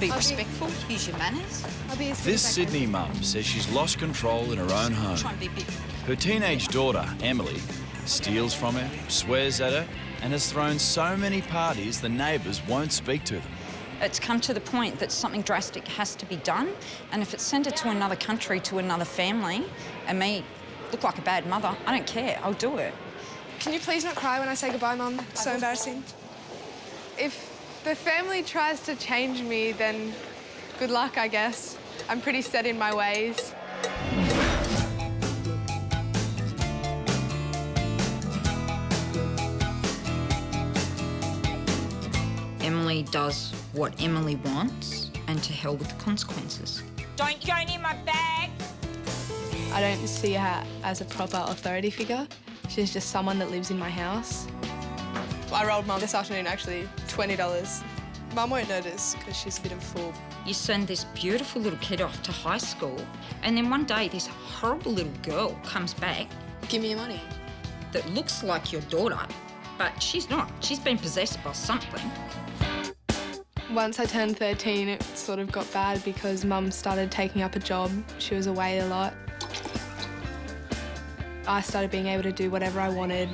Be respectful, use your manners. This Sydney mum says she's lost control in her own home. Try and be a bit... Her teenage daughter, Emily, steals from her, swears at her, and has thrown so many parties the neighbours won't speak to them. It's come to the point that something drastic has to be done, and if it's sent her to another country, to another family, and me look like a bad mother, I don't care, I'll do it. Can you please not cry when I say goodbye, Mum? It's so embarrassing. If the family tries to change me, then good luck, I guess. I'm pretty set in my ways. Emily does what Emily wants, and to hell with the consequences. Don't go near my bag! I don't see her as a proper authority figure. She's just someone that lives in my house. I rolled Mum this afternoon, actually, $20. Mum won't notice because she's a bit of a fool. You send this beautiful little kid off to high school, and then one day this horrible little girl comes back. Give me your money. That looks like your daughter, but she's not. She's been possessed by something. Once I turned 13, it sort of got bad because Mum started taking up a job. She was away a lot. I started being able to do whatever I wanted.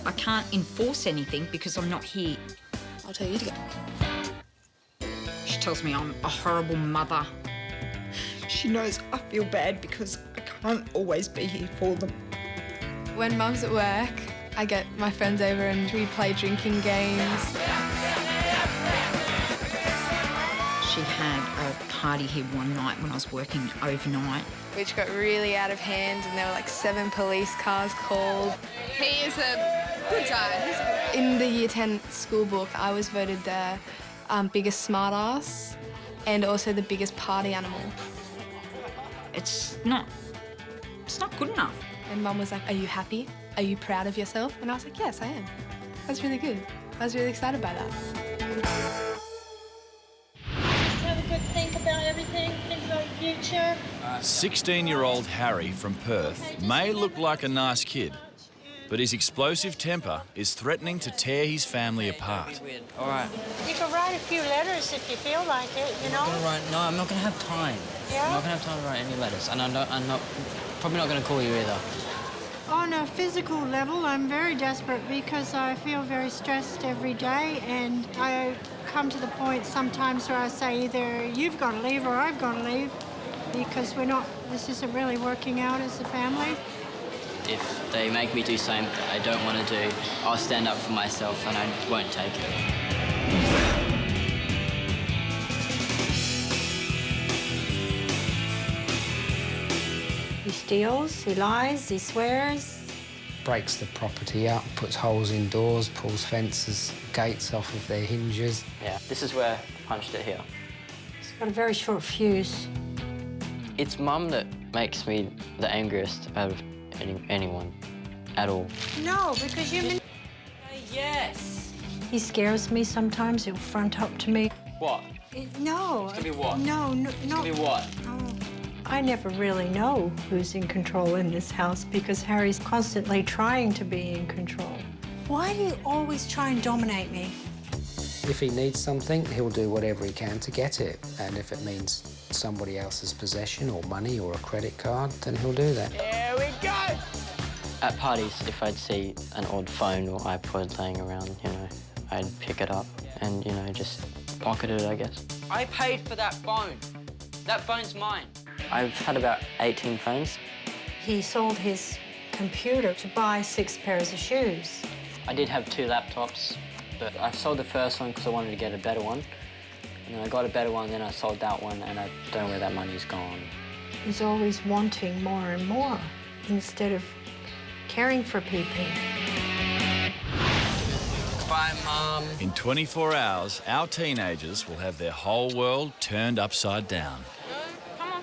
I can't enforce anything because I'm not here. I'll tell you to go. She tells me I'm a horrible mother. She knows I feel bad because I can't always be here for them. When Mum's at work, I get my friends over and we play drinking games. She had a party here one night when I was working overnight. Which got really out of hand, and there were like 7 police cars called. He is a good guy. In the Year 10 school book, I was voted the biggest smartass and also the biggest party animal. It's not good enough. And Mum was like, "Are you happy? Are you proud of yourself?" And I was like, "Yes, I am." That's really good. I was really excited by that. Have a good think about everything, think about the future. 16-year-old Harry from Perth may look like a nice kid, but his explosive temper is threatening to tear his family apart. All right. You can write a few letters if you feel like it, you know? No, I'm not going to have time. Yeah? I'm not going to have time to write any letters, and I'm probably not going to call you either. On a physical level, I'm very desperate because I feel very stressed every day, and I come to the point sometimes where I say either you've got to leave or I've got to leave because this isn't really working out as a family. If they make me do something that I don't want to do, I'll stand up for myself and I won't take it. He steals, he lies, he swears. Breaks the property up, puts holes in doors, pulls fences, gates off of their hinges. Yeah, this is where I punched it here. He's got a very short fuse. It's Mum that makes me the angriest out of anyone at all. No, because you... Yes. He scares me sometimes. He'll front up to me. What? No. It's gonna be what? No. It's gonna be what? Oh. I never really know who's in control in this house because Harry's constantly trying to be in control. Why do you always try and dominate me? If he needs something, he'll do whatever he can to get it. And if it means somebody else's possession or money or a credit card, then he'll do that. Here we go! At parties, if I'd see an old phone or iPod laying around, I'd pick it up and, just pocket it, I guess. I paid for that phone. That phone's mine. I've had about 18 phones. He sold his computer to buy 6 pairs of shoes. I did have 2 laptops, but I sold the first one because I wanted to get a better one. And then I got a better one, then I sold that one, and I don't know where that money's gone. He's always wanting more and more instead of caring for people. Bye, Mum. In 24 hours, our teenagers will have their whole world turned upside down. Come on.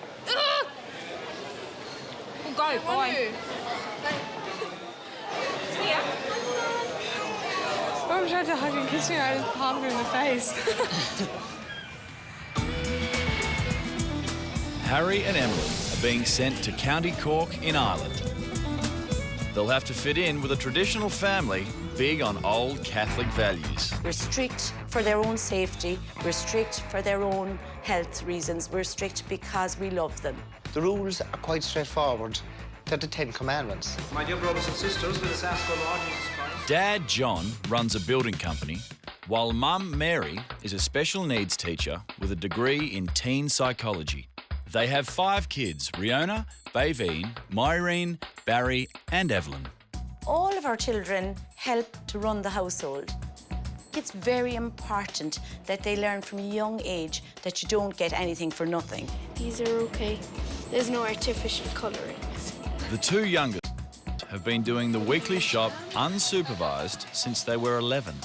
We'll go, boy. Yeah. Mum tried to hug and kiss me, I just palmed her in the face. Harry and Evelyn are being sent to County Cork in Ireland. They'll have to fit in with a traditional family big on old Catholic values. We're strict, for their own safety. We're strict for their own health reasons. We're strict because we love them. The rules are quite straightforward. They're the 10 Commandments. My dear brothers and sisters, let us ask our Lord Jesus Christ. Dad, John, runs a building company, while Mum, Mary, is a special needs teacher with a degree in teen psychology. They have 5 kids, Riona, Baveen, Myrene, Barry and Evelyn. All of our children help to run the household. It's very important that they learn from a young age that you don't get anything for nothing. These are okay. There's no artificial colourings. The 2 youngest have been doing the weekly shop unsupervised since they were 11.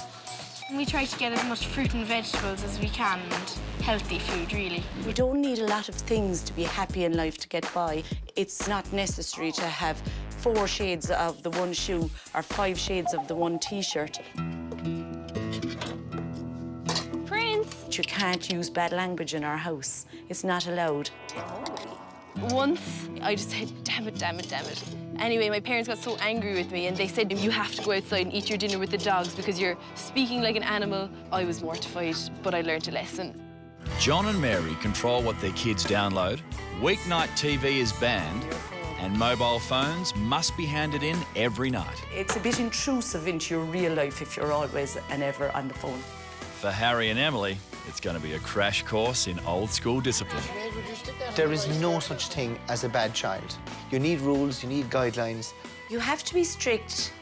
We try to get as much fruit and vegetables as we can and healthy food, really. We don't need a lot of things to be happy in life to get by. It's not necessary to have 4 shades of the one shoe or 5 shades of the one T-shirt. Prince! You can't use bad language in our house. It's not allowed. Once, I just said, damn it, damn it, damn it. Anyway, my parents got so angry with me and they said, you have to go outside and eat your dinner with the dogs because you're speaking like an animal. I was mortified, but I learned a lesson. John and Mary control what their kids download, weeknight TV is banned, and mobile phones must be handed in every night. It's a bit intrusive into your real life if you're always and ever on the phone. For Harry and Emily, it's going to be a crash course in old-school discipline. There is no such thing as a bad child. You need rules, you need guidelines. You have to be strict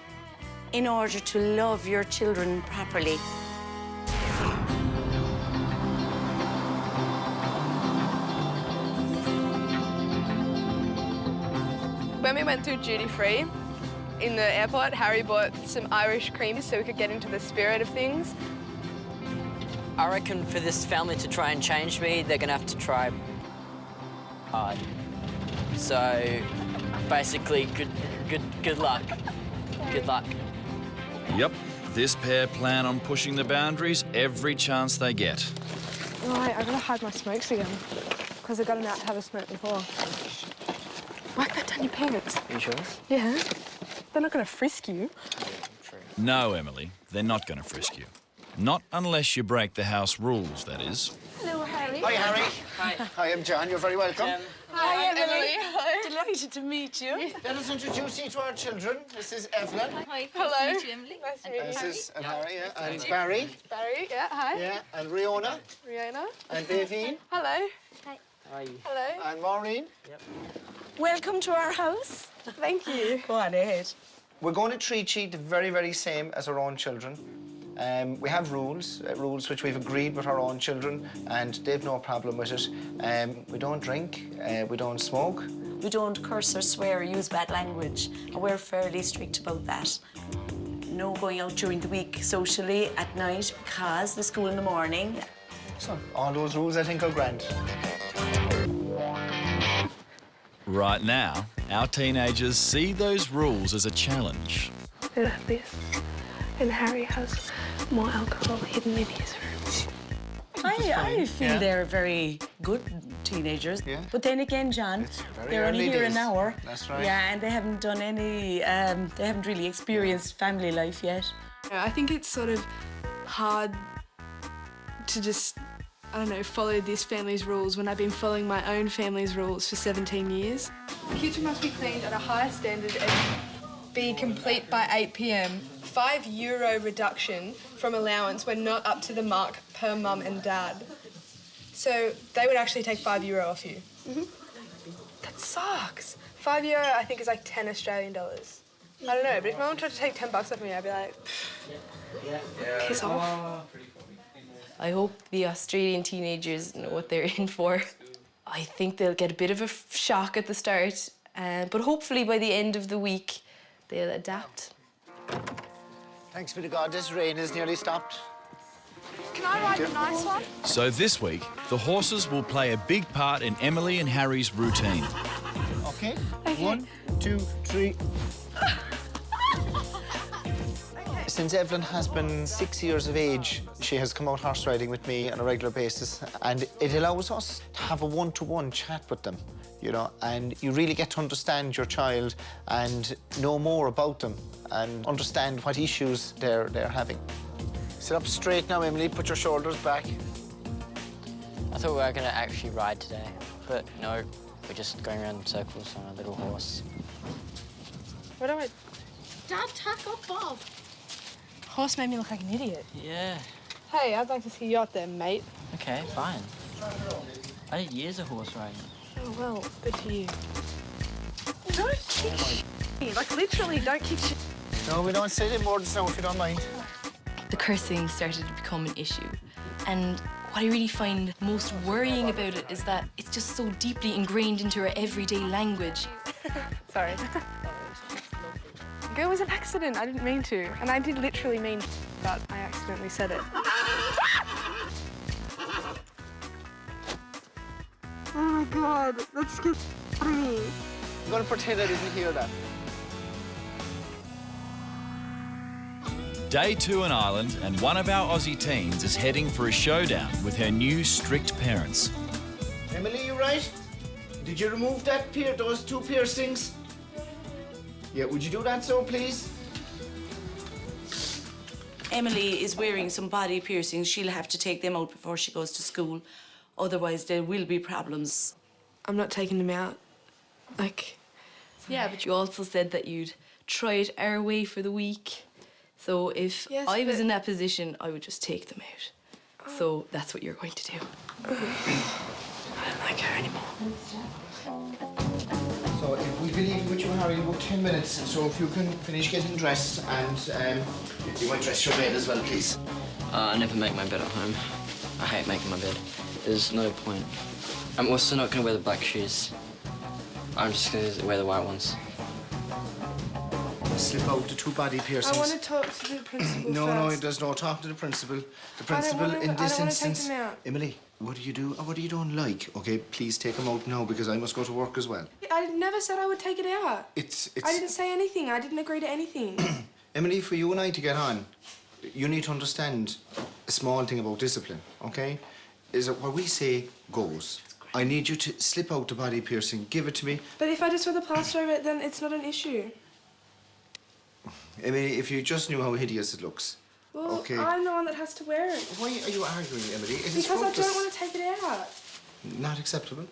in order to love your children properly. When we went through duty-free in the airport, Harry bought some Irish cream so we could get into the spirit of things. I reckon for this family to try and change me, they're gonna have to try hard. So basically, good luck. Good luck. Yep, this pair plan on pushing the boundaries every chance they get. Right, I gotta hide my smokes again because I got them out to have a smoke before. Whack that down your pants. Are you sure? Yeah. They're not gonna frisk you. No, Emily, they're not going to frisk you. Not unless you break the house rules, that is. Hello, Harry. Hi, Harry. Hi. Hi, I'm John. You're very welcome. Hi, Emily. Hi. Delighted to meet you. Let us introduce you to our children. This is Evelyn. Hi. Hello. Nice to meet you, Emily. Nice to meet you. This is Harry, yeah. And Barry. Barry, yeah, hi. Yeah, and Riona. Rihanna. And Baveen. Hello. Hi. Hello. And Maureen. Yep. Welcome to our house. Thank you. Go on ahead. We're going to treat you the very, very same as our own children. We have rules which we've agreed with our own children, and they've no problem with it. We don't drink, we don't smoke. We don't curse or swear or use bad language, and we're fairly strict about that. No going out during the week socially at night because the school in the morning. So, all those rules, I think, are grand. Right now, our teenagers see those rules as a challenge. Look at this. And Harry has more alcohol hidden in his room. I feel they're very good teenagers. Yeah. But then again, John, they're only early here days. an hour. That's right. Yeah, and they haven't done any, they haven't really experienced family life yet. I think it's sort of hard to just, I don't know, follow this family's rules when I've been following my own family's rules for 17 years. The kitchen must be cleaned at a higher standard and be complete by 8 p.m. €5 reduction from allowance when not up to the mark per mum and dad. So they would actually take €5 off you. That sucks. €5 I think is like 10 Australian dollars. I don't know, but if my mum tried to take 10 bucks off me, I'd be like, piss off. I hope the Australian teenagers know what they're in for. I think they'll get a bit of a shock at the start, but hopefully by the end of the week, they'll adapt. Thanks be to God, this rain has nearly stopped. Can I ride the nice one? So this week, the horses will play a big part in Emily and Harry's routine. Okay. 1, 2, 3. Since Evelyn has been 6 years of age, she has come out horse riding with me on a regular basis, and it allows us to have a one-to-one chat with them, you know, and you really get to understand your child and know more about them and understand what issues they're having. Sit up straight now, Emily. Put your shoulders back. I thought we were going to actually ride today, but no, we're just going around in circles on a little horse. What do I... Dad, tack up, Bob. Horse made me look like an idiot. Yeah. Hey, I'd like to see you out there, mate. Okay, fine. I did years of horse riding. Oh, well, good for you. Don't kick shit. Like, literally, don't kick shit. No, we don't say any more than so if you don't mind. The cursing started to become an issue. And what I really find most worrying about it is that it's just so deeply ingrained into our everyday language. Sorry. It was an accident. I didn't mean to. And I did literally mean but I accidentally said it. Oh my God, that's scary. I'm going to pretend I didn't hear that. Day 2 in Ireland, and one of our Aussie teens is heading for a showdown with her new strict parents. Emily, you right? Did you remove those 2 piercings? Yeah, would you do that so, please? Emily is wearing some body piercings. She'll have to take them out before she goes to school. Otherwise, there will be problems. I'm not taking them out. Like... Yeah, but you also said that you'd try it our way for the week. So if I was in that position, I would just take them out. So that's what you're going to do. I don't like her anymore. So if we believe with you, Harry, in about 10 minutes. So if you can finish getting dressed and you might dress your bed as well, please. I never make my bed at home. I hate making my bed. There's no point. I'm also not going to wear the black shoes. I'm just going to wear the white ones. Slip out the 2 body piercings. I want to talk to the principal No, first. there's no talking to the principal. The principal in this instance... Take them out. Emily, what do you do or what do you don't like? Okay, please take them out now because I must go to work as well. I never said I would take it out. It's... I didn't say anything. I didn't agree to anything. Emily, for you and I to get on, you need to understand a small thing about discipline, okay? Is that what we say goes. I need you to slip out the body piercing, give it to me. But if I just wear the plaster over it, then it's not an issue. Emily, if you just knew how hideous it looks. Well, okay. I'm the one that has to wear it. Why are you arguing, Emily? It is because I fruitless. don't want to take it out. Not acceptable.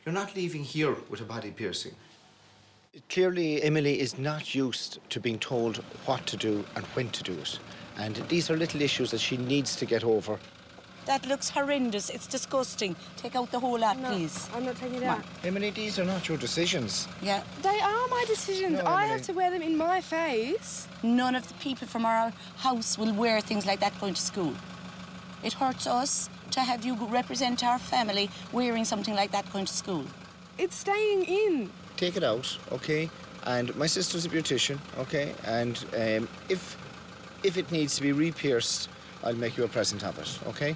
You're not leaving here with a body piercing. Clearly, Emily is not used to being told what to do and when to do it. And these are little issues that she needs to get over. That looks horrendous. It's disgusting. Take out the whole lot, please. I'm not taking it out. Emily, these are not your decisions. Yeah. They are my decisions. No, I Emily. have to wear them in my face. None of the people from our house will wear things like that going to school. It hurts us to have you represent our family wearing something like that going to school. It's staying in. Take it out, okay? And my sister's a beautician, okay? And if it needs to be re-pierced, I'll make you a present of it, okay?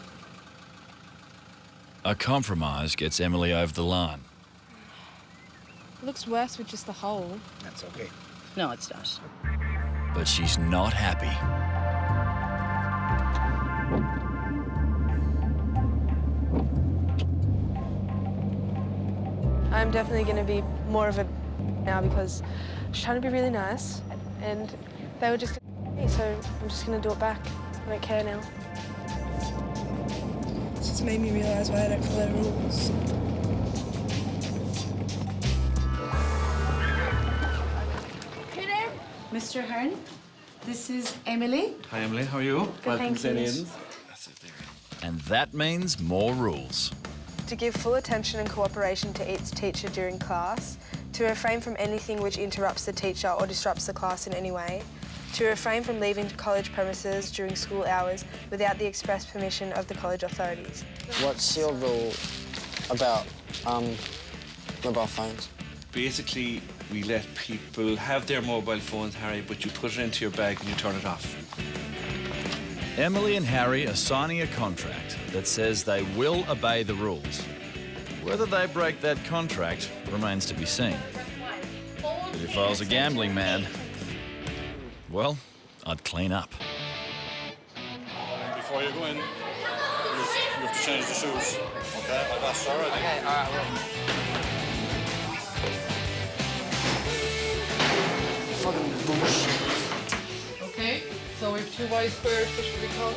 A compromise gets Emily over the line. It looks worse with just the hole. That's okay. No, it's not. But she's not happy. I'm definitely going to be more of a now because I was trying to be really nice and they were just me, so I'm just going to do it back. I don't care now. It's just made me realise why I don't follow rules. Hey there, Mr. Hearn. This is Emily. Hi, Emily. How are you? Welcome to St. Aidan's. And that means more rules. To give full attention and cooperation to each teacher during class, to refrain from anything which interrupts the teacher or disrupts the class in any way, to refrain from leaving college premises during school hours without the express permission of the college authorities. What's your rule about mobile phones? Basically, we let people have their mobile phones, Harry, but you put it into your bag and you turn it off. Emily and Harry are signing a contract that says they will obey the rules. Whether they break that contract remains to be seen. But if I was a gambling man, well, I'd clean up. Before you go in, you have to change the shoes. Okay, I've asked already. Okay, all right, well. Okay, so we have 2 and y squared, what should we call it?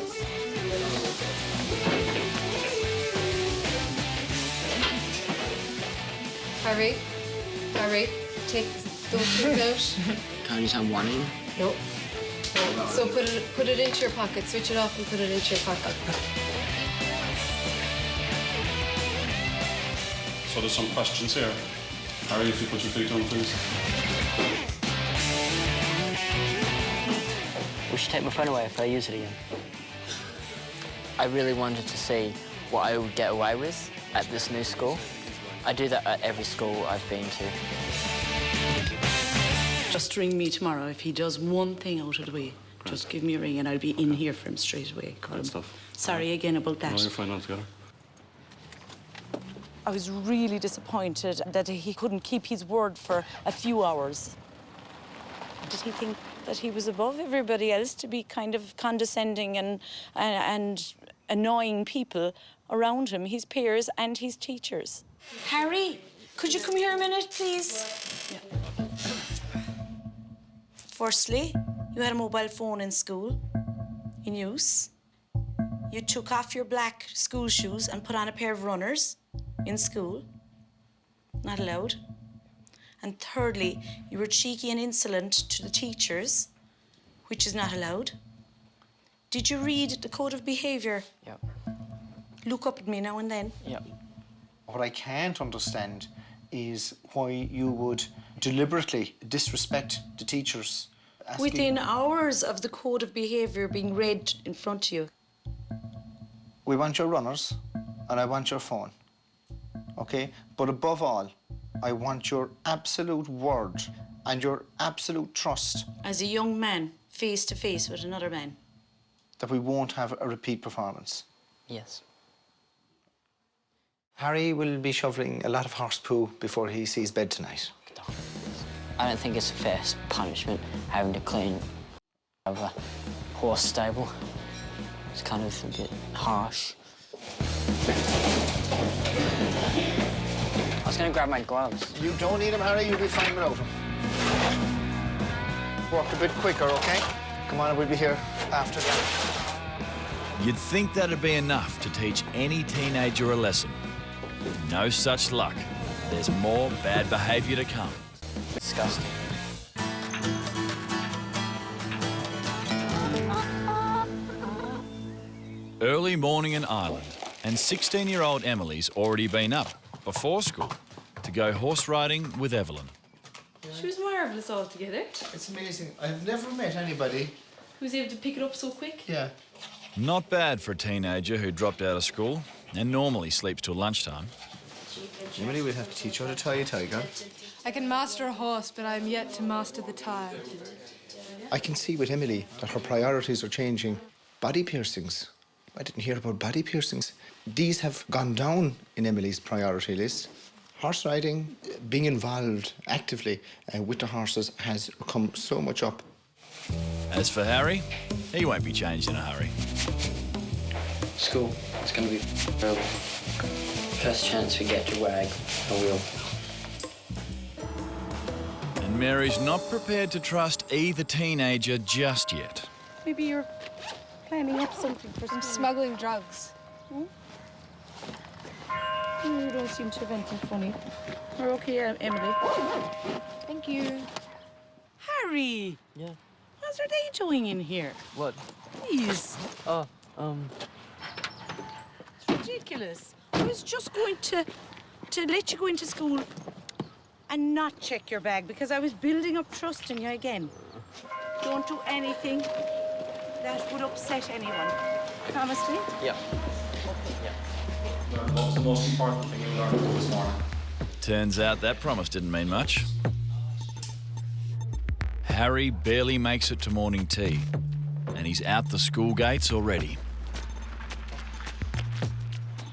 Harry, take those things out. Can I just have one in? No. No. So put it into your pocket. Switch it off and put it into your pocket. So there's some questions here. Harry, if you put your feet down, please. We should take my phone away if I use it again. I really wanted to see what I would get away with at this new school. I do that at every school I've been to. Just ring me tomorrow if he does one thing out of the way. Just give me a ring and I'll be in here for him straight away. Great stuff. Sorry again about that. No, you're fine altogether. I was really disappointed that he couldn't keep his word for a few hours. Did he think that he was above everybody else to be kind of condescending and annoying people around him, his peers and his teachers? Harry, could you come here a minute, please? Yeah. Firstly, you had a mobile phone in school, in use. You took off your black school shoes and put on a pair of runners in school. Not allowed. And thirdly, you were cheeky and insolent to the teachers, which is not allowed. Did you read the code of behaviour? Yep. Look up at me now and then. Yep. What I can't understand is why you would deliberately disrespect the teachers. Within hours of the code of behaviour being read in front of you. We want your runners and I want your phone, okay? But above all, I want your absolute word and your absolute trust. As a young man, face to face with another man. That we won't have a repeat performance. Yes. Harry will be shoveling a lot of horse poo before he sees bed tonight. I don't think it's a fair punishment having to clean of a horse stable. It's kind of a bit harsh. I was going to grab my gloves. You don't need them, Harry. You'll be fine without them. Walk a bit quicker, OK? Come on, we'll be here after that. You'd think that'd be enough to teach any teenager a lesson. No such luck. There's more bad behaviour to come. Disgusting. Early morning in Ireland, and 16-year-old Emily's already been up before school to go horse riding with Evelyn. She was marvellous altogether. It's amazing. I've never met anybody who was able to pick it up so quick. Yeah. Not bad for a teenager who dropped out of school and normally sleeps till lunchtime. Emily will have to teach you how to tie a tiger. I can master a horse, but I'm yet to master the tie. I can see with Emily that her priorities are changing. Body piercings. I didn't hear about body piercings. These have gone down in Emily's priority list. Horse riding, being involved actively with the horses has come so much up. As for Harry, he won't be changed in a hurry. School, it's going to be early. First chance we get to wag, I will. And Mary's not prepared to trust either teenager just yet. Maybe you're planning up something for I'm smuggling drugs. Hmm? You don't seem to have anything funny. We're okay, Emily. Thank you. Harry! Yeah. What are they doing in here? What? Please. Oh, It's ridiculous. I was just going to let you go into school and not check your bag because I was building up trust in you again. Don't do anything that would upset anyone. Promise me? yeah. What was the most important thing you learned this morning? Turns out that promise didn't mean much. Harry barely makes it to morning tea, and he's out the school gates already.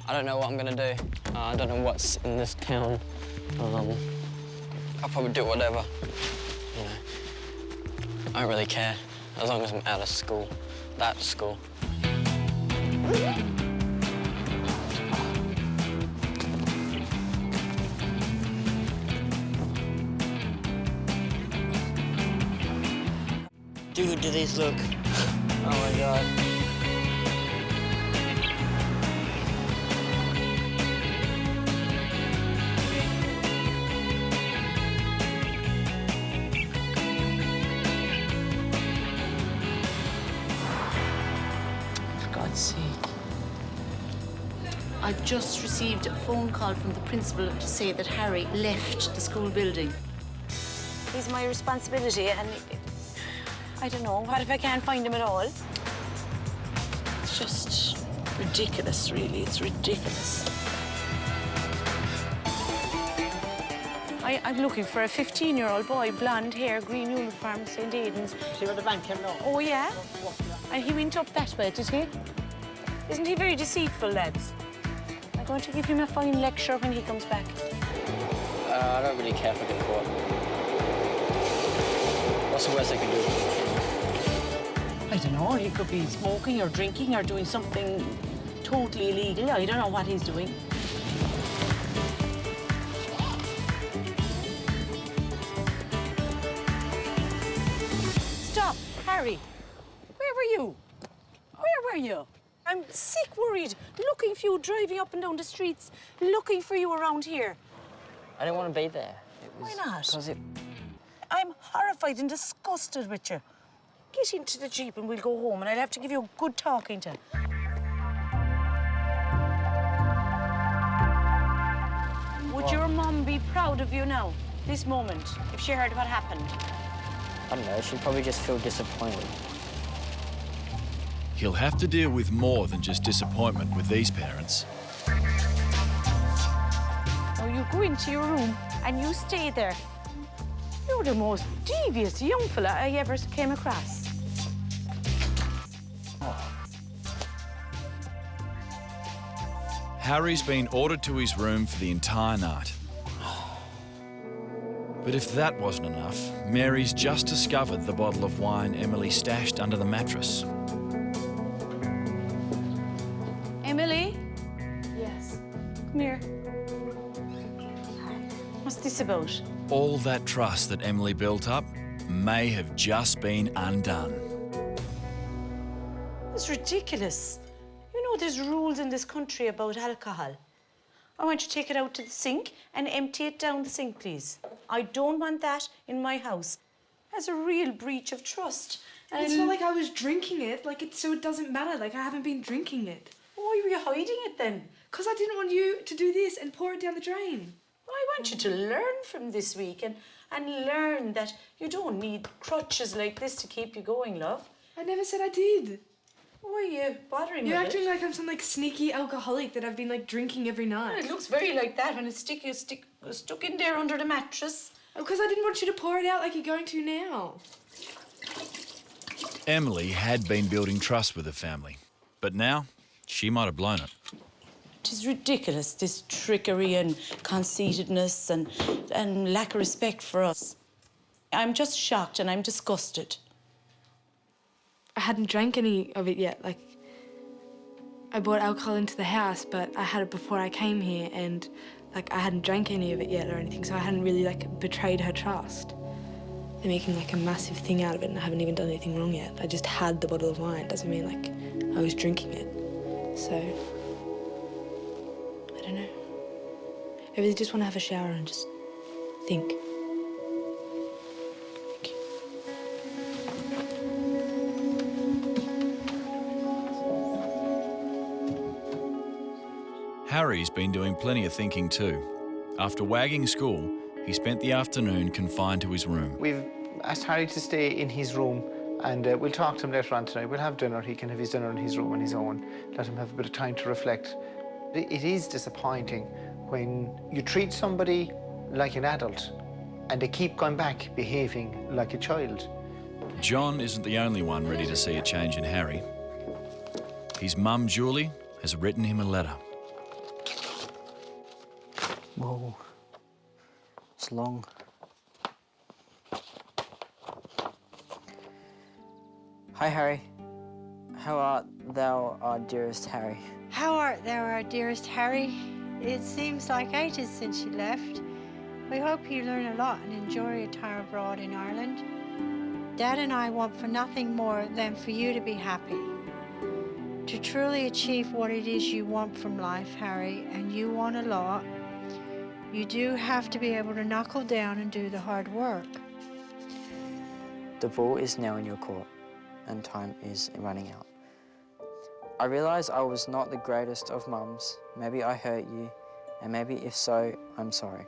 I don't know what I'm going to do. I don't know what's in this town. I'll probably do whatever. You know, I don't really care, as long as I'm out of school. That school. Dude, do these look Oh my God. For God's sake. I've just received a phone call from the principal to say that Harry left the school building. He's my responsibility, and I don't know, what if I can't find him at all? It's just ridiculous, really. It's ridiculous. I'm looking for a 15-year-old boy, blonde hair, green uniform, St. Aidan's. See where the bank came now? Oh, yeah? And he went up that way, did he? Isn't he very deceitful, lads? I'm going to give him a fine lecture when he comes back. I don't really care if I get caught. What's the worst I can do? I don't know, he could be smoking or drinking or doing something totally illegal. I don't know what he's doing. Stop, Harry. Where were you? Where were you? I'm sick worried, looking for you, driving up and down the streets, looking for you around here. I didn't want to be there. Why not? Because I'm horrified and disgusted with you. Get into the Jeep and we'll go home, and I'll have to give you a good talking to. Would your mum be proud of you now, this moment, if she heard what happened? I don't know, she'd probably just feel disappointed. He'll have to deal with more than just disappointment with these parents. Now you go into your room and you stay there. You're the most devious young fella I ever came across. Harry's been ordered to his room for the entire night. But if that wasn't enough, Mary's just discovered the bottle of wine Emily stashed under the mattress. Emily? Yes. Come here. What's this about? All that trust that Emily built up may have just been undone. It's ridiculous. You know there's rules in this country about alcohol. I want you to take it out to the sink and empty it down the sink, please. I don't want that in my house. That's a real breach of trust. And It's not like I was drinking it, so it doesn't matter. I haven't been drinking it. Why were you hiding it then? Because I didn't want you to do this and pour it down the drain. I want you to learn from this week and learn that you don't need crutches like this to keep you going, love. I never said I did. Why are you bothering me? You're acting like I'm some sneaky alcoholic that I've been drinking every night. It looks very like that when it's stuck in there under the mattress. Because I didn't want you to pour it out like you're going to now. Emily had been building trust with her family, but now she might have blown it. It is ridiculous, this trickery and conceitedness and lack of respect for us. I'm just shocked and I'm disgusted. I hadn't drank any of it yet. I brought alcohol into the house, but I had it before I came here, and I hadn't drank any of it yet or anything, so I hadn't really betrayed her trust. They're making a massive thing out of it, and I haven't even done anything wrong yet. I just had the bottle of wine. Doesn't mean I was drinking it. So I don't know. I really just want to have a shower and just think. Harry's been doing plenty of thinking too. After wagging school, he spent the afternoon confined to his room. We've asked Harry to stay in his room, and we'll talk to him later on tonight. We'll have dinner. He can have his dinner in his room on his own. Let him have a bit of time to reflect. It is disappointing when you treat somebody like an adult and they keep going back behaving like a child. John isn't the only one ready to see a change in Harry. His mum, Julie, has written him a letter. Whoa. It's long. Hi, Harry. How art thou, our dearest Harry? How art thou, our dearest Harry? It seems like ages since you left. I hope you learn a lot and enjoy your time abroad in Ireland. Dad and I want for nothing more than for you to be happy. To truly achieve what it is you want from life, Harry, and you want a lot, you do have to be able to knuckle down and do the hard work. The ball is now in your court, and time is running out. I realise I was not the greatest of mums. Maybe I hurt you, and maybe if so, I'm sorry.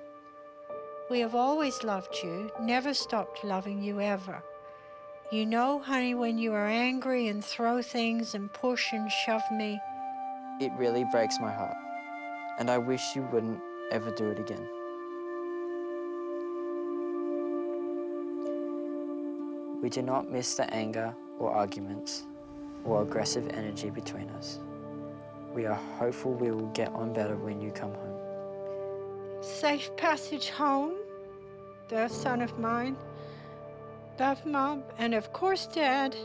We have always loved you, never stopped loving you ever. You know, honey, when you are angry and throw things and push and shove me. It really breaks my heart, and I wish you wouldn't ever do it again. We do not miss the anger or arguments or aggressive energy between us. We are hopeful we will get on better when you come home. Safe passage home, the son of mine. Love, Mom, and of course, Dad.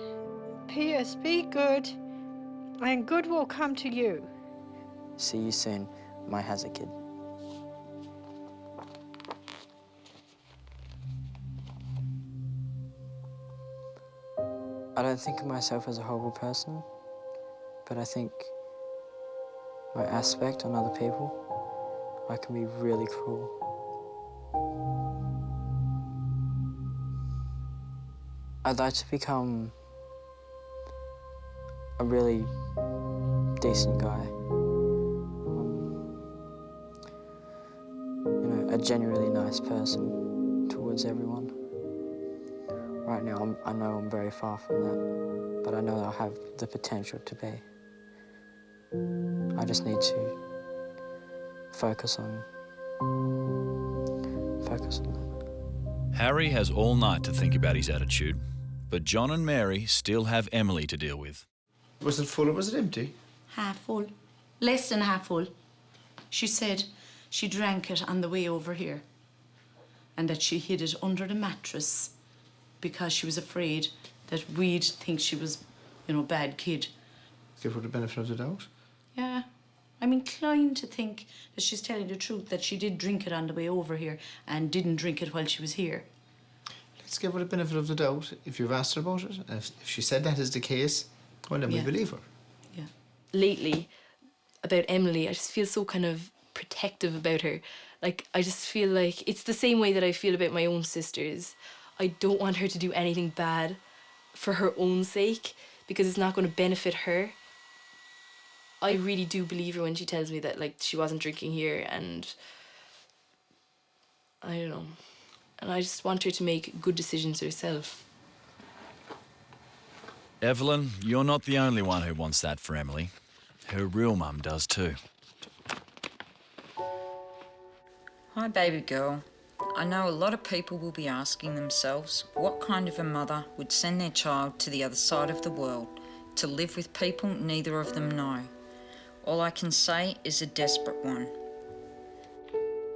P.S. Be good, and good will come to you. See you soon, my hazard kid. I don't think of myself as a horrible person, but I think my aspect on other people, I can be really cruel. I'd like to become a really decent guy. You know, a genuinely nice person towards everyone. Right now, I know I'm very far from that, but I know I have the potential to be. I just need to focus on that. Harry has all night to think about his attitude, but John and Mary still have Emily to deal with. Was it full or was it empty? Half full. Less than half full. She said she drank it on the way over here and that she hid it under the mattress because she was afraid that we'd think she was, you know, a bad kid. Give her the benefit of the doubt. Yeah. I'm inclined to think that she's telling the truth, that she did drink it on the way over here and didn't drink it while she was here. Let's give her the benefit of the doubt. If you've asked her about it, and if she said that is the case, well, then we believe her. Yeah. Lately, about Emily, I just feel so kind of protective about her. Like, I just feel like it's the same way that I feel about my own sisters. I don't want her to do anything bad for her own sake because it's not going to benefit her. I really do believe her when she tells me that, like, she wasn't drinking here, and I don't know. And I just want her to make good decisions herself. Evelyn, you're not the only one who wants that for Emily. Her real mum does too. Hi, baby girl. I know a lot of people will be asking themselves what kind of a mother would send their child to the other side of the world to live with people neither of them know. All I can say is a desperate one.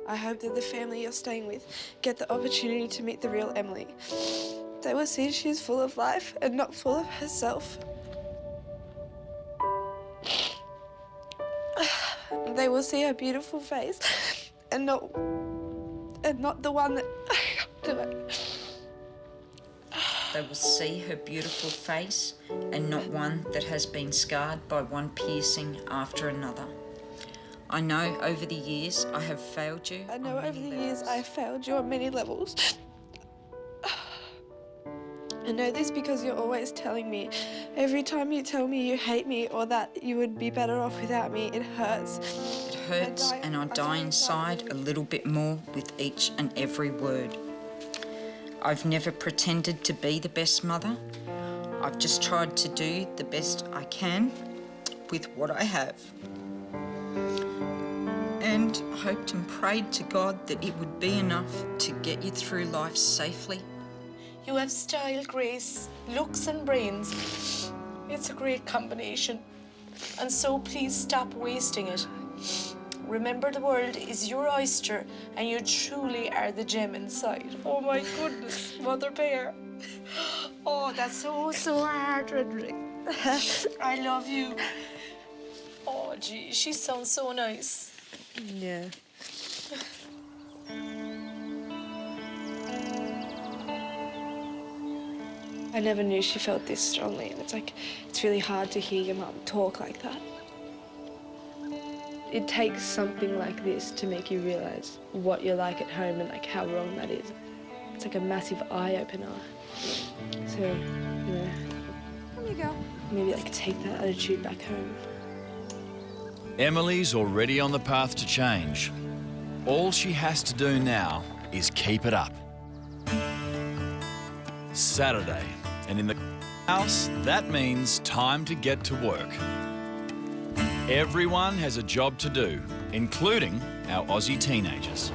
I hope that the family you're staying with get the opportunity to meet the real Emily. They will see she's full of life and not full of herself. They will see her beautiful face and not the one that They will see her beautiful face and not one that has been scarred by one piercing after another. I know over the years I have failed you. I know over the years I have failed you on many levels. I know this because you're always telling me. Every time you tell me you hate me or that you would be better off without me, it hurts. It hurts and I die inside a little bit more with each and every word. I've never pretended to be the best mother. I've just tried to do the best I can with what I have. And hoped and prayed to God that it would be enough to get you through life safely. You have style, grace, looks and brains. It's a great combination. And so please stop wasting it. Remember, the world is your oyster and you truly are the gem inside. Oh my goodness, Mother Bear. Oh, that's so heart-rending. I love you. Oh, gee, she sounds so nice. Yeah. I never knew she felt this strongly, and it's really hard to hear your mum talk like that. It takes something like this to make you realise what you're like at home and how wrong that is. It's like a massive eye-opener. So, you know, There you go. maybe take that attitude back home. Emily's already on the path to change. All she has to do now is keep it up. Saturday, and in the house, that means time to get to work. Everyone has a job to do, including our Aussie teenagers.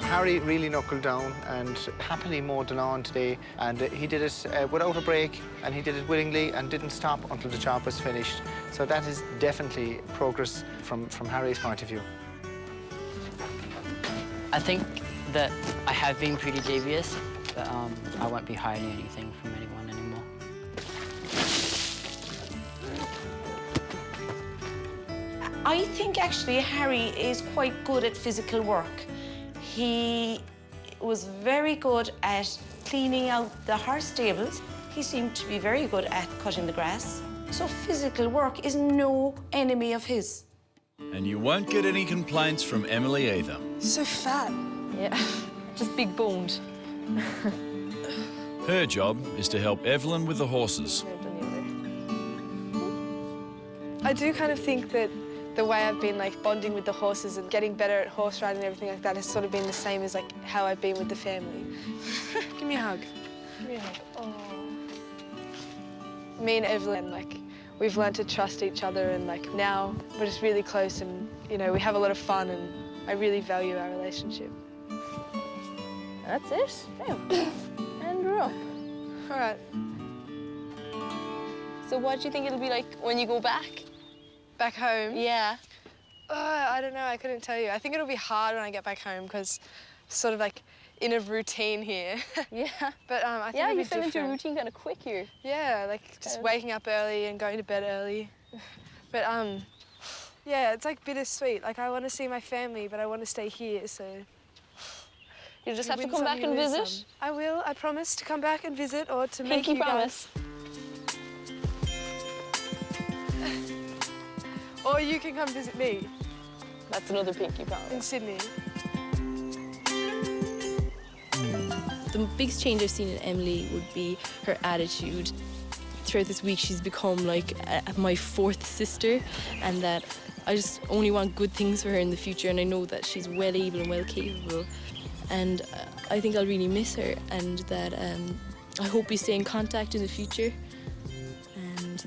Harry really knuckled down and happily mowed the lawn today, and he did it without a break, and he did it willingly and didn't stop until the job was finished. So that is definitely progress from Harry's point of view. I think that I have been pretty devious, but I won't be hiding anything from anyone anymore. I think actually Harry is quite good at physical work. He was very good at cleaning out the horse stables. He seemed to be very good at cutting the grass. So physical work is no enemy of his. And you won't get any complaints from Emily either. So fat. Yeah, just big boned. Her job is to help Evelyn with the horses. I do kind of think that the way I've been bonding with the horses and getting better at horse riding and everything like that has sort of been the same as how I've been with the family. Give me a hug. Give me a hug. Oh. Me and Evelyn, we've learned to trust each other, and now we're just really close, and you know, we have a lot of fun, and I really value our relationship. That's it. Damn. And we're up. All right. So what do you think it'll be like when you go back? Back home? Yeah. I don't know, I couldn't tell you. I think it'll be hard when I get back home because sort of in a routine here. Yeah. But I think yeah, it'll you be fell into a different. routine kind of quick here. Yeah, just waking up early and going to bed early. But yeah, it's bittersweet. I want to see my family, but I want to stay here, so. You just You have to win come some, back you and lose visit. some. I will. I promise to come back and visit, or to make Pinky you promise. guys. Or you can come visit me. That's another pinky promise. In Sydney. The biggest change I've seen in Emily would be her attitude. Throughout this week, she's become my fourth sister, and that I just only want good things for her in the future, and I know that she's well able and well capable. And I think I'll really miss her, and that I hope we stay in contact in the future. And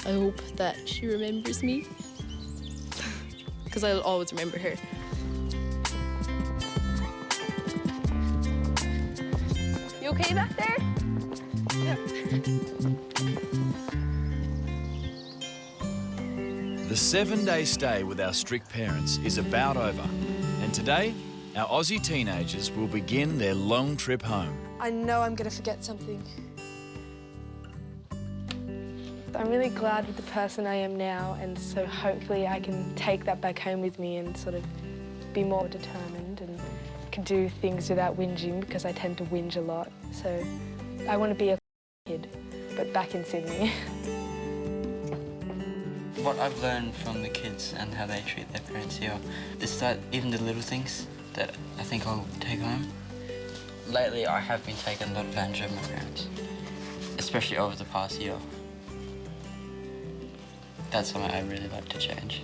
I hope that she remembers me, because I'll always remember her. You okay back there? Yeah. The 7-day stay with our strict parents is about over, and today, our Aussie teenagers will begin their long trip home. I know I'm going to forget something. I'm really glad with the person I am now, and so hopefully I can take that back home with me and sort of be more determined and can do things without whinging, because I tend to whinge a lot. So I want to be a kid, but back in Sydney. What I've learned from the kids and how they treat their parents here is that even the little things that I think I'll take home. Lately, I have been taking a lot of advantage of my parents, especially over the past year. That's something I'd really like to change.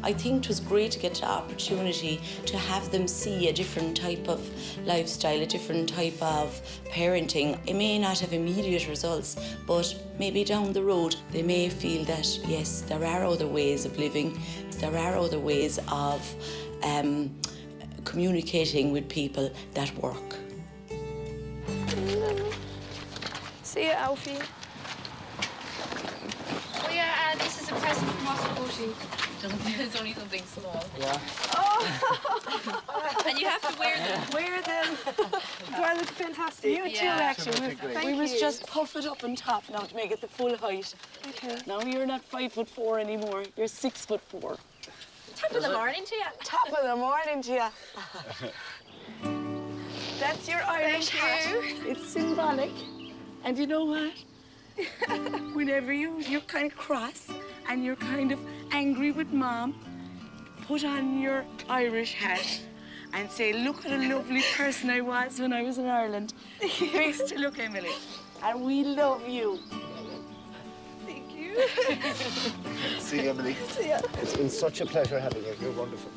I think it was great to get the opportunity to have them see a different type of lifestyle, a different type of parenting. It may not have immediate results, but maybe down the road they may feel that, yes, there are other ways of living, there are other ways of communicating with people that work. See you, Alfie. Oh yeah, this is a present from us for you. It's only something small. Yeah. Oh! And you have to wear them. Wear them. Do I look fantastic? You too, actually. Thank We was you. just puff it up on top now to make it the full height. Okay. Now you're not 5'4" anymore. You're 6'4". Top of the morning to you. Top of the morning to you. That's your Irish hat. It's symbolic. And you know what? Whenever you're kind of cross and you're kind of angry with Mom, put on your Irish hat and say, look what a lovely person I was when I was in Ireland. Best to look, Emily. And we love you. Thank you. See you, Emily. See ya. It's been such a pleasure having you. You're wonderful.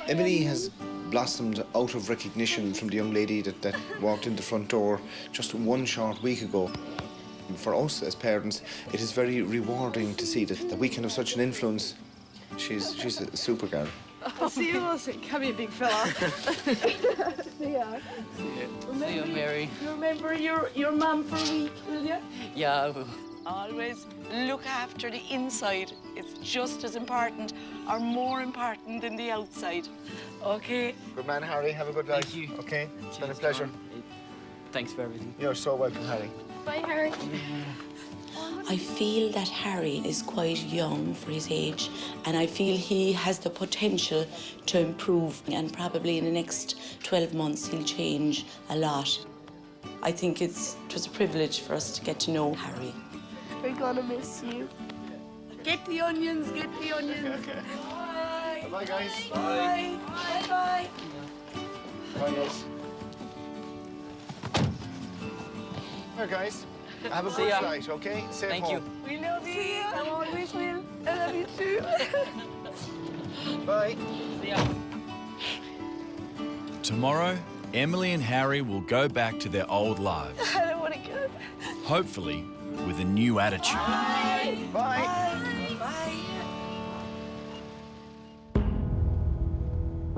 Emily has blossomed out of recognition from the young lady that walked in the front door just one short week ago. For us as parents, it is very rewarding to see that we can have such an influence. She's a super girl. I'll see you, Aussie. Come here, big fella. See ya. See you, Mary. Remember your mum for a week, will you? Yeah, I will. Always look after the inside. It's just as important or more important than the outside. Okay? Good man, Harry. Have a good life. Thank you. Okay? It's been a pleasure. Thanks for everything. You're so welcome, Harry. Bye, Harry. I feel that Harry is quite young for his age, and I feel he has the potential to improve, and probably in the next 12 months he'll change a lot. I think it was a privilege for us to get to know Harry. We're gonna miss you. Get the onions, get the onions. Bye. Bye, guys. Bye. Bye-bye. Bye, guys. Bye, guys. Have a good flight, okay? Safe Thank home. you. We love you. I always will. I love you too. Bye. See ya. Tomorrow, Emily and Harry will go back to their old lives, I don't want to go. hopefully with a new attitude. Bye. Bye. Bye.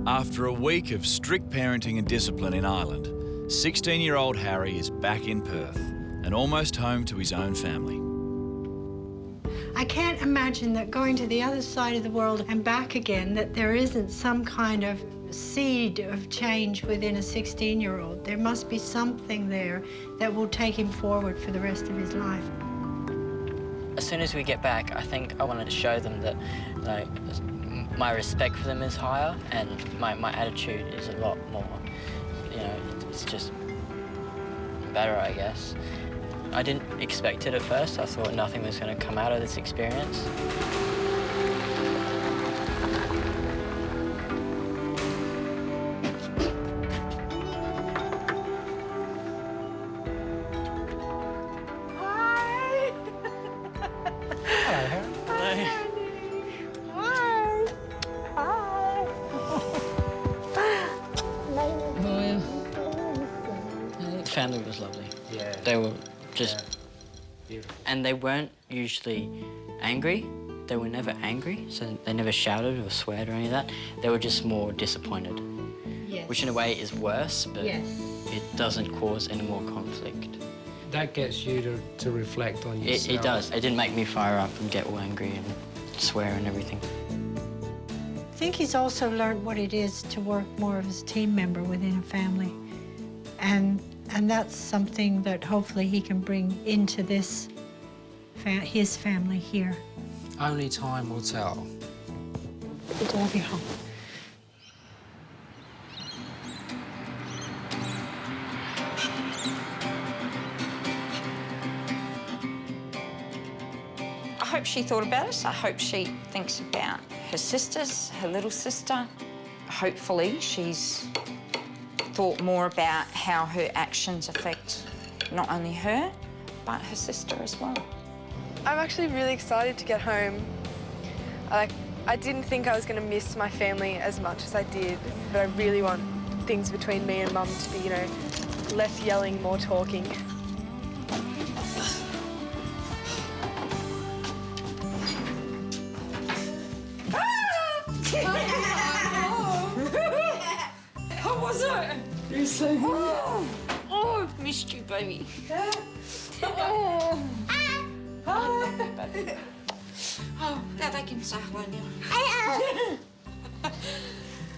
After a week of strict parenting and discipline in Ireland, 16-year-old Harry is back in Perth and almost home to his own family. I can't imagine that going to the other side of the world and back again, that there isn't some kind of seed of change within a 16-year-old. There must be something there that will take him forward for the rest of his life. As soon as we get back, I think I wanted to show them that, like, my respect for them is higher and my attitude is a lot more, you know, it's just better, I guess. I didn't expect it at first. I thought nothing was going to come out of this experience. The family was lovely. Yeah. They were just... Beautiful. And they weren't usually angry. They were never angry, so they never shouted or swore or any of that. They were just more disappointed. Yes. Which in a way is worse, but Yes. it doesn't cause any more conflict. That gets you to reflect on yourself. It does. It didn't make me fire up and get all angry and swear and everything. I think he's also learned what it is to work more as a team member within a family. And that's something that hopefully he can bring into this, his family here. Only time will tell. Good to have you home. I hope she thought about it. I hope she thinks about her sisters, her little sister. Hopefully she's thought more about how her actions affect not only her, but her sister as well. I'm actually really excited to get home. I didn't think I was going to miss my family as much as I did, but I really want things between me and Mum to be, you know, less yelling, more talking. How was it? You're so good. Oh, I've missed you, baby. Oh, Now they can say hello now.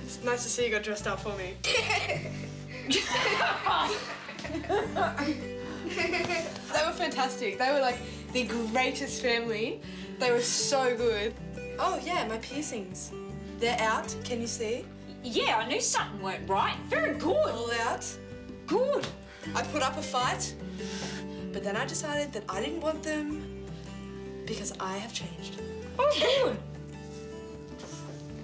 It's nice to see you got dressed up for me. They were fantastic. They were like the greatest family. They were so good. Oh yeah, my piercings. They're out. Can you see? Yeah, I knew something weren't right. Very good. All out. Good. I put up a fight, but then I decided that I didn't want them because I have changed. Oh, good.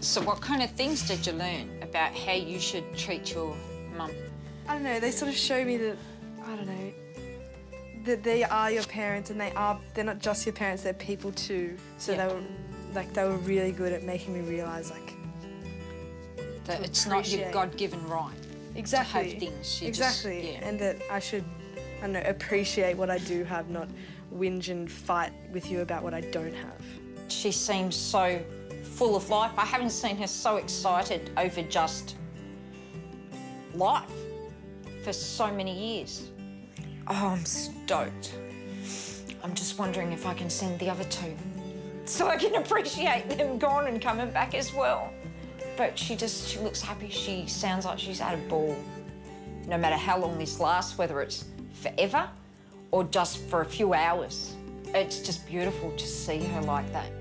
So what kind of things did you learn about how you should treat your mum? I don't know, they sort of show me that, I don't know, that they are your parents and they're not just your parents, they're people too. So they were really good at making me realise, like, that it's not your God-given right exactly. to have things. Exactly, and that I should, I don't know, appreciate what I do have, not whinge and fight with you about what I don't have. She seems so full of life. I haven't seen her so excited over just life for so many years. Oh, I'm stoked. I'm just wondering if I can send the other two so I can appreciate them gone and coming back as well. But she looks happy. She sounds like she's had a ball. No matter how long this lasts, whether it's forever or just for a few hours. It's just beautiful to see her like that.